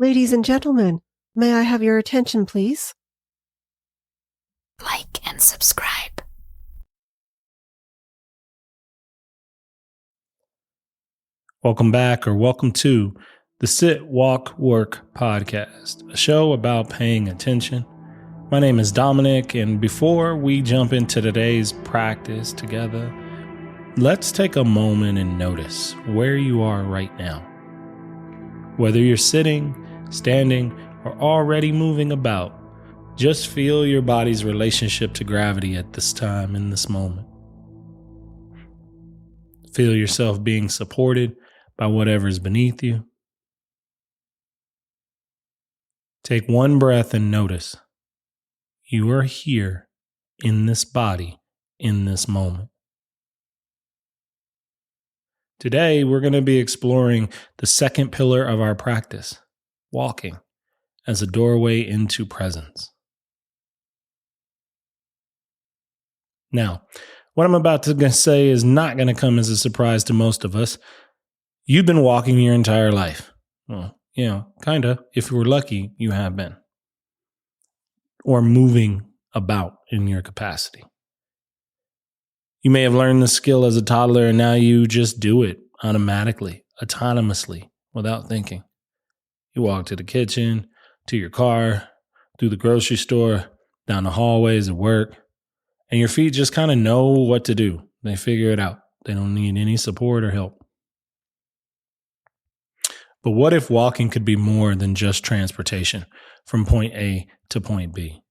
Ladies and gentlemen, may I have your attention, please? Like and subscribe. Welcome back, or welcome to the Sit, Walk, Work podcast, a show about paying attention. My name is Dominic, and before we jump into today's practice together, let's take a moment and notice where you are right now. Whether you're sitting, standing, or already moving about, just feel your body's relationship to gravity at this time in this moment. Feel yourself being supported by whatever's beneath you. Take one breath and notice you are here in this body in this moment. Today, we're going to be exploring the second pillar of our practice, walking, as a doorway into presence. Now, what I'm about to say is not going to come as a surprise to most of us. You've been walking your entire life. Well, kind of. If you were lucky, you have been. Or moving about in your capacity. You may have learned the skill as a toddler and now you just do it automatically, autonomously, without thinking. You walk to the kitchen, to your car, through the grocery store, down the hallways at work, and your feet just kind of know what to do. They figure it out. They don't need any support or help. But what if walking could be more than just transportation from point A to point B?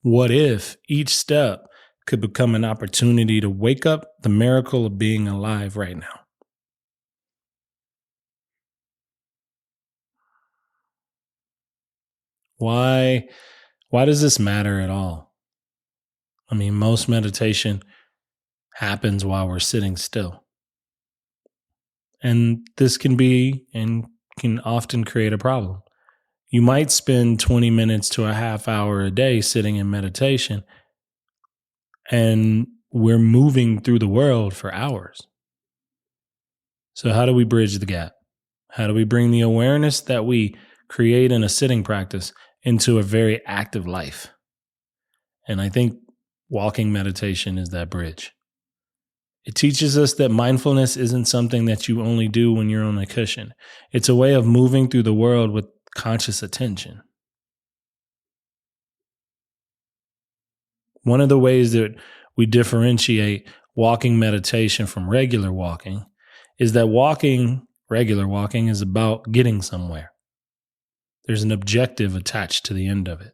What if each step could become an opportunity to wake up the miracle of being alive right now? Why does this matter at all? I mean, most meditation happens while we're sitting still. And this can be and can often create a problem. You might spend 20 minutes to a half hour a day sitting in meditation, and we're moving through the world for hours. So how do we bridge the gap? How do we bring the awareness that we create in a sitting practice into a very active life? And I think walking meditation is that bridge. It teaches us that mindfulness isn't something that you only do when you're on a cushion. It's a way of moving through the world with conscious attention. One of the ways that we differentiate walking meditation from regular walking is that regular walking is about getting somewhere. There's an objective attached to the end of it.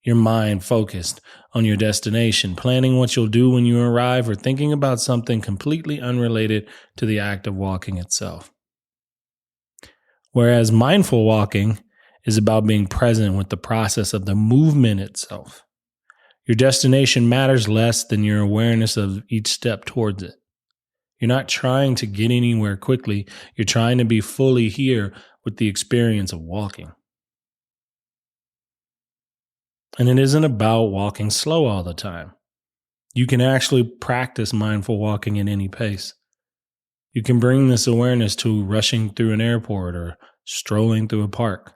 Your mind focused on your destination, planning what you'll do when you arrive, or thinking about something completely unrelated to the act of walking itself. Whereas mindful walking is about being present with the process of the movement itself. Your destination matters less than your awareness of each step towards it. You're not trying to get anywhere quickly. You're trying to be fully here with the experience of walking. And it isn't about walking slow all the time. You can actually practice mindful walking at any pace. You can bring this awareness to rushing through an airport or strolling through a park.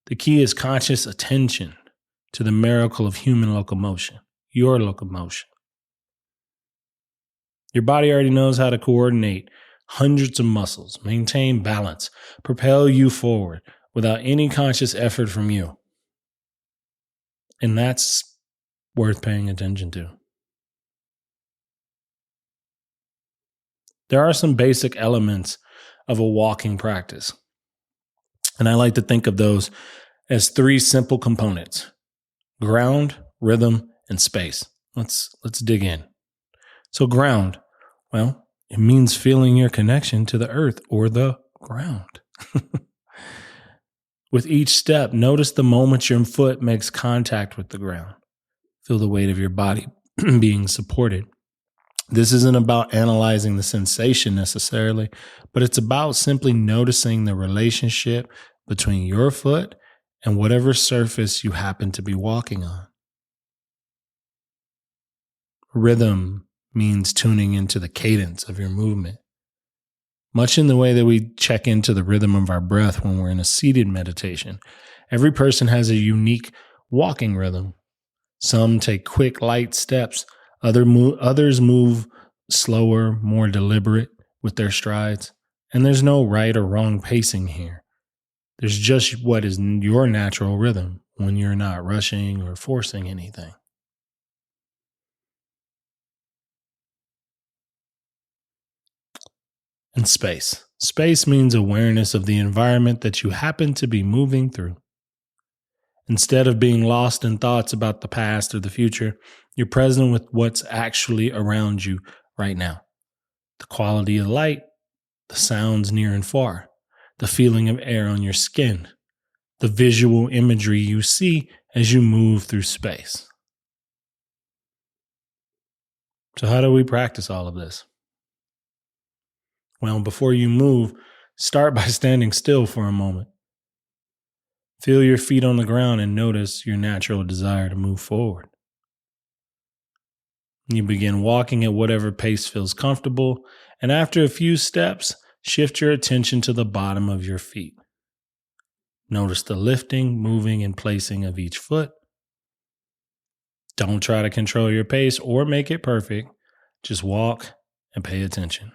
The key is conscious attention to the miracle of human locomotion, your locomotion. Your body already knows how to coordinate hundreds of muscles, maintain balance, propel you forward without any conscious effort from you. And that's worth paying attention to. There are some basic elements of a walking practice, and I like to think of those as three simple components: ground, rhythm, and space. Let's dig in. So ground, well, it means feeling your connection to the earth or the ground. With each step, notice the moment your foot makes contact with the ground. Feel the weight of your body being supported. This isn't about analyzing the sensation necessarily, but it's about simply noticing the relationship between your foot and whatever surface you happen to be walking on. Rhythm means tuning into the cadence of your movement. much in the way that we check into the rhythm of our breath when we're in a seated meditation. Every person has a unique walking rhythm. Some take quick, light steps. Others move slower, more deliberate with their strides. And there's no right or wrong pacing here. There's just what is your natural rhythm when you're not rushing or forcing anything. And space. Space means awareness of the environment that you happen to be moving through. Instead of being lost in thoughts about the past or the future, you're present with what's actually around you right now. The quality of light, the sounds near and far, the feeling of air on your skin, the visual imagery you see as you move through space. So, how do we practice all of this? Well, before you move, start by standing still for a moment. Feel your feet on the ground and notice your natural desire to move forward. You begin walking at whatever pace feels comfortable, and after a few steps, shift your attention to the bottom of your feet. Notice the lifting, moving, and placing of each foot. Don't try to control your pace or make it perfect. Just walk and pay attention.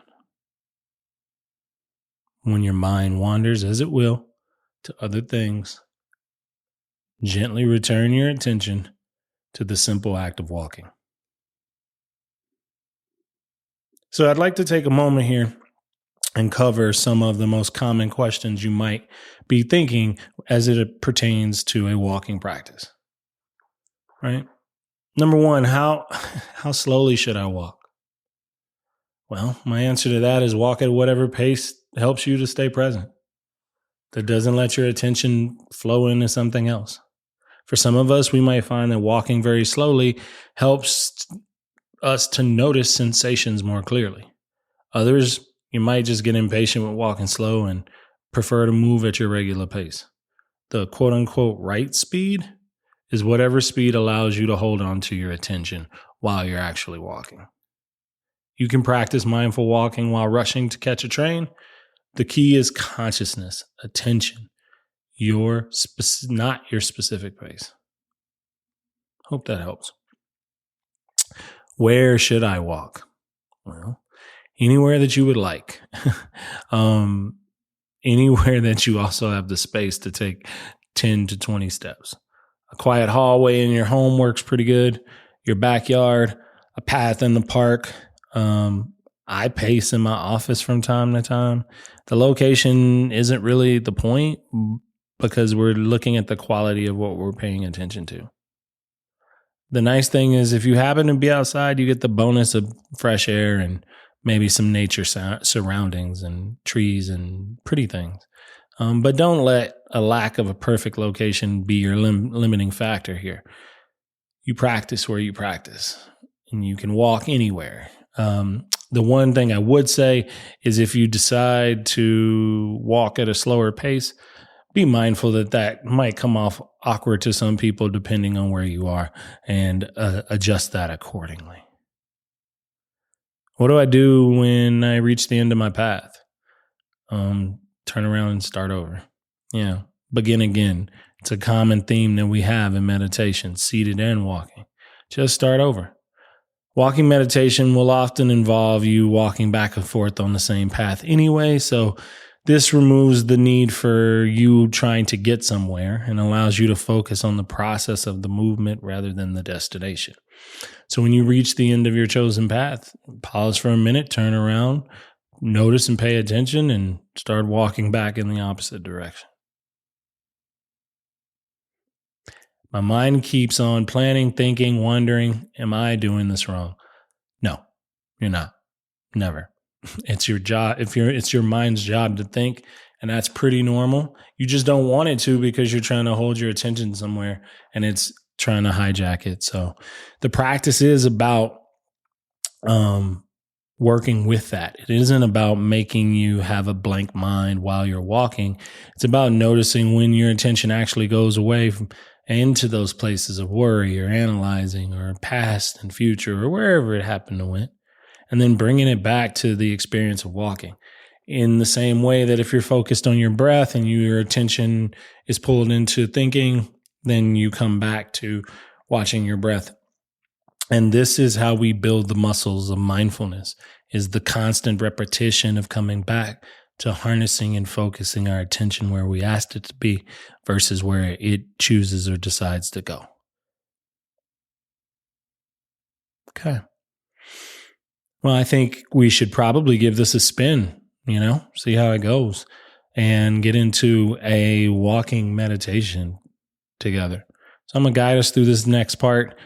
When your mind wanders, as it will, to other things, gently return your attention to the simple act of walking. So I'd like to take a moment here and cover some of the most common questions you might be thinking as it pertains to a walking practice. Right? Number one, how slowly should I walk? Well, my answer to that is walk at whatever pace helps you to stay present, that doesn't let your attention flow into something else. For some of us, we might find that walking very slowly helps us to notice sensations more clearly. Others, you might just get impatient with walking slow and prefer to move at your regular pace. The quote unquote right speed is whatever speed allows you to hold on to your attention while you're actually walking. You can practice mindful walking while rushing to catch a train. The key is consciousness, attention, not your specific pace. Hope that helps. Where should I walk? Well, anywhere that you would like. Anywhere that you also have the space to take 10 to 20 steps. A quiet hallway in your home works pretty good. Your backyard, a path in the park. I pace in my office from time to time. The location isn't really the point because we're looking at the quality of what we're paying attention to. The nice thing is if you happen to be outside, you get the bonus of fresh air and maybe some nature surroundings and trees and pretty things. But don't let a lack of a perfect location be your limiting factor here. You practice where you practice, and you can walk anywhere. The one thing I would say is if you decide to walk at a slower pace, be mindful that might come off awkward to some people depending on where you are, and adjust that accordingly. What do I do when I reach the end of my path? Turn around and start over. Yeah, begin again. It's a common theme that we have in meditation, seated and walking. Just start over. Walking meditation will often involve you walking back and forth on the same path anyway, so this removes the need for you trying to get somewhere and allows you to focus on the process of the movement rather than the destination. So when you reach the end of your chosen path, pause for a minute, turn around, notice and pay attention, and start walking back in the opposite direction. My mind keeps on planning, thinking, wondering, am I doing this wrong? No, you're not. Never. It's your job. It's your mind's job to think, and that's pretty normal. You just don't want it to because you're trying to hold your attention somewhere and it's trying to hijack it. So the practice is about working with that. It isn't about making you have a blank mind while you're walking. It's about noticing when your attention actually goes away into those places of worry or analyzing or past and future or wherever it happened to went, and then bringing it back to the experience of walking. In the same way that if you're focused on your breath and your attention is pulled into thinking, then you come back to watching your breath. And this is how we build the muscles of mindfulness, is the constant repetition of coming back to harnessing and focusing our attention where we asked it to be versus where it chooses or decides to go. Okay. Well, I think we should probably give this a spin, see how it goes and get into a walking meditation together. So I'm going to guide us through this next part.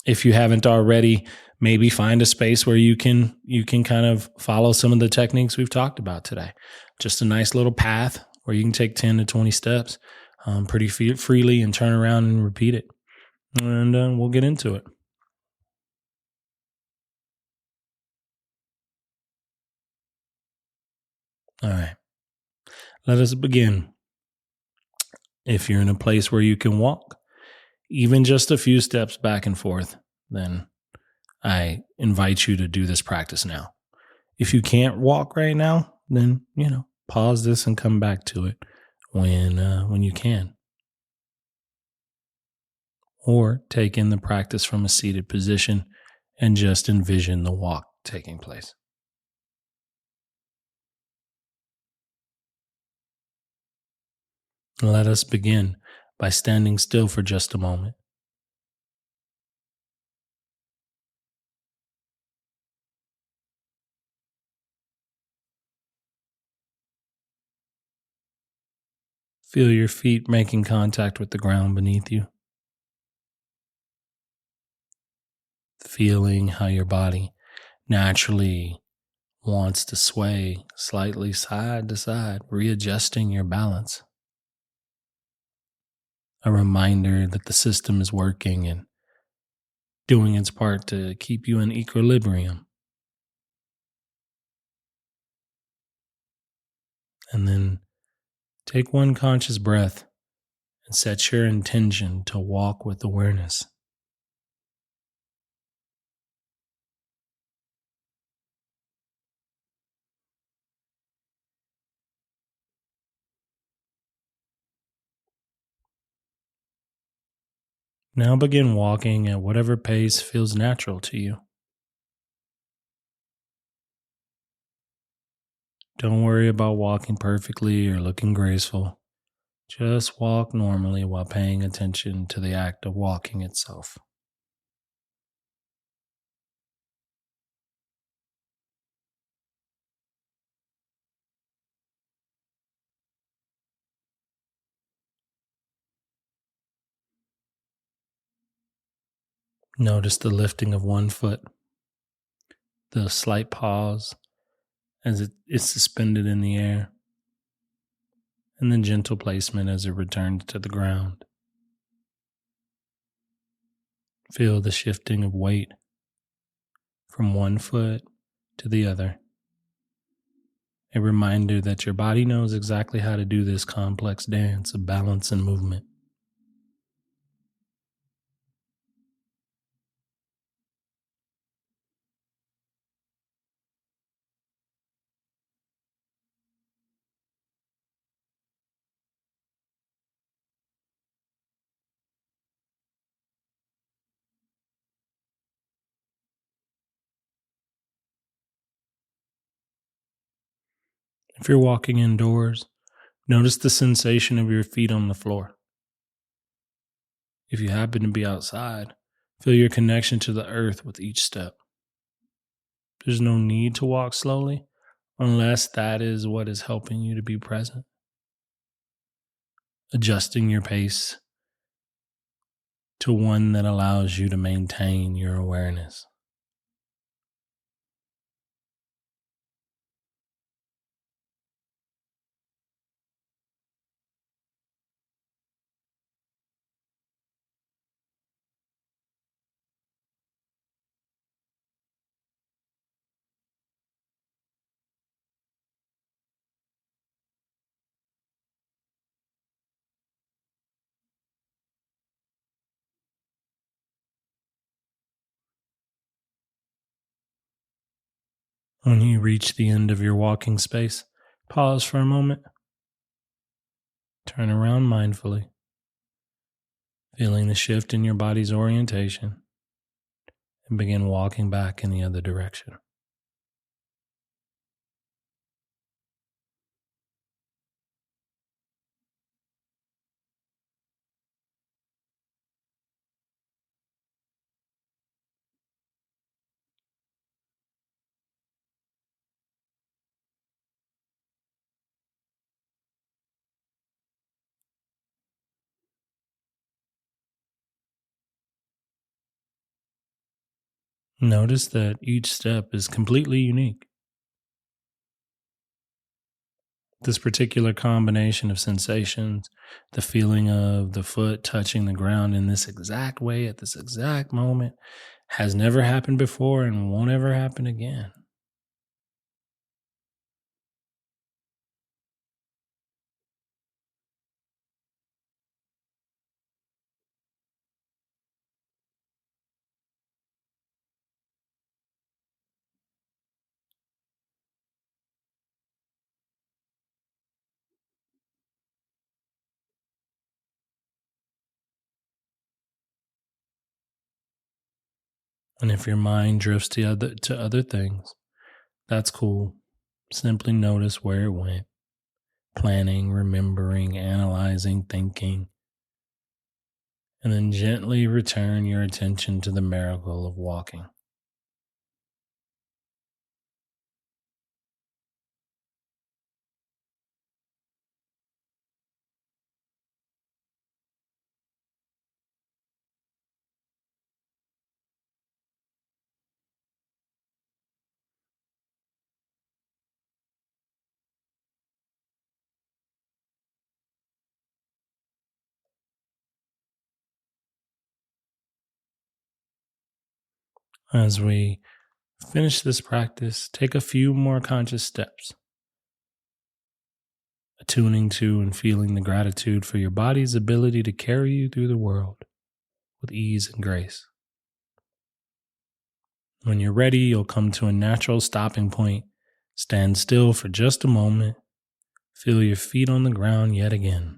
If you haven't already, maybe find a space where you can kind of follow some of the techniques we've talked about today. Just a nice little path where you can take 10 to 20 steps pretty freely and turn around and repeat it. And we'll get into it. All right. Let us begin. If you're in a place where you can walk, even just a few steps back and forth, then I invite you to do this practice now. If you can't walk right now, then, pause this and come back to it when you can. Or take in the practice from a seated position and just envision the walk taking place. Let us begin by standing still for just a moment. Feel your feet making contact with the ground beneath you. Feeling how your body naturally wants to sway slightly side to side, readjusting your balance. A reminder that the system is working and doing its part to keep you in equilibrium. And then take one conscious breath and set your intention to walk with awareness. Now begin walking at whatever pace feels natural to you. Don't worry about walking perfectly or looking graceful. Just walk normally while paying attention to the act of walking itself. Notice the lifting of one foot, the slight pause as it is suspended in the air, and the gentle placement as it returns to the ground. Feel the shifting of weight from one foot to the other. A reminder that your body knows exactly how to do this complex dance of balance and movement. If you're walking indoors, notice the sensation of your feet on the floor. If you happen to be outside, feel your connection to the earth with each step. There's no need to walk slowly unless that is what is helping you to be present. Adjusting your pace to one that allows you to maintain your awareness. When you reach the end of your walking space, pause for a moment, turn around mindfully, feeling the shift in your body's orientation, and begin walking back in the other direction. Notice that each step is completely unique. This particular combination of sensations, the feeling of the foot touching the ground in this exact way at this exact moment, has never happened before and won't ever happen again. And if your mind drifts to other things, that's cool. Simply notice where it went. Planning, remembering, analyzing, thinking, and then gently return your attention to the miracle of walking. As we finish this practice, take a few more conscious steps, attuning to and feeling the gratitude for your body's ability to carry you through the world with ease and grace. When you're ready, you'll come to a natural stopping point. Stand still for just a moment. Feel your feet on the ground yet again.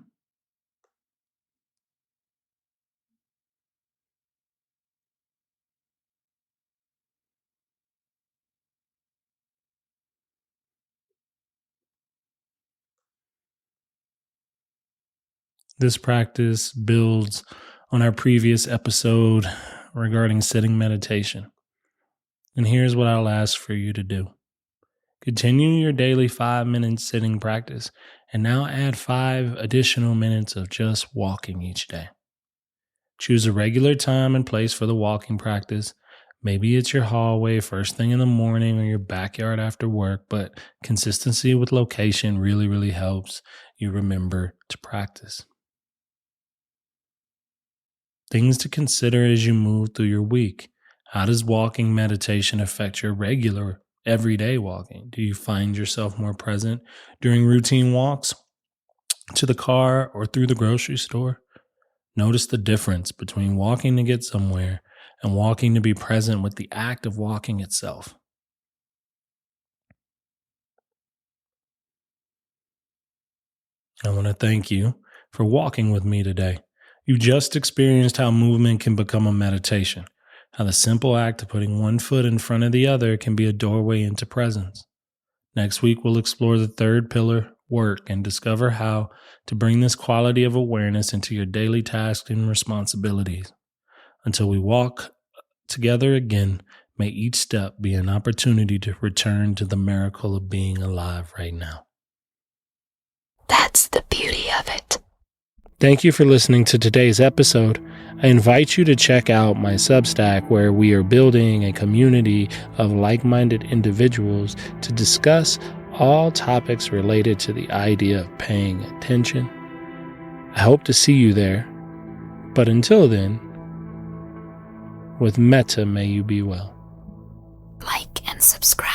This practice builds on our previous episode regarding sitting meditation. And here's what I'll ask for you to do. Continue your daily 5-minute sitting practice and now add 5 additional minutes of just walking each day. Choose a regular time and place for the walking practice. Maybe it's your hallway first thing in the morning or your backyard after work, but consistency with location really, really helps you remember to practice. Things to consider as you move through your week. How does walking meditation affect your regular, everyday walking? Do you find yourself more present during routine walks to the car or through the grocery store? Notice the difference between walking to get somewhere and walking to be present with the act of walking itself. I want to thank you for walking with me today. You just experienced how movement can become a meditation, how the simple act of putting one foot in front of the other can be a doorway into presence. Next week, we'll explore the third pillar, work, and discover how to bring this quality of awareness into your daily tasks and responsibilities. Until we walk together again, may each step be an opportunity to return to the miracle of being alive right now. That's the beauty of it. Thank you for listening to today's episode. I invite you to check out my Substack, where we are building a community of like-minded individuals to discuss all topics related to the idea of paying attention. I hope to see you there. But until then, with metta may you be well. Like and subscribe.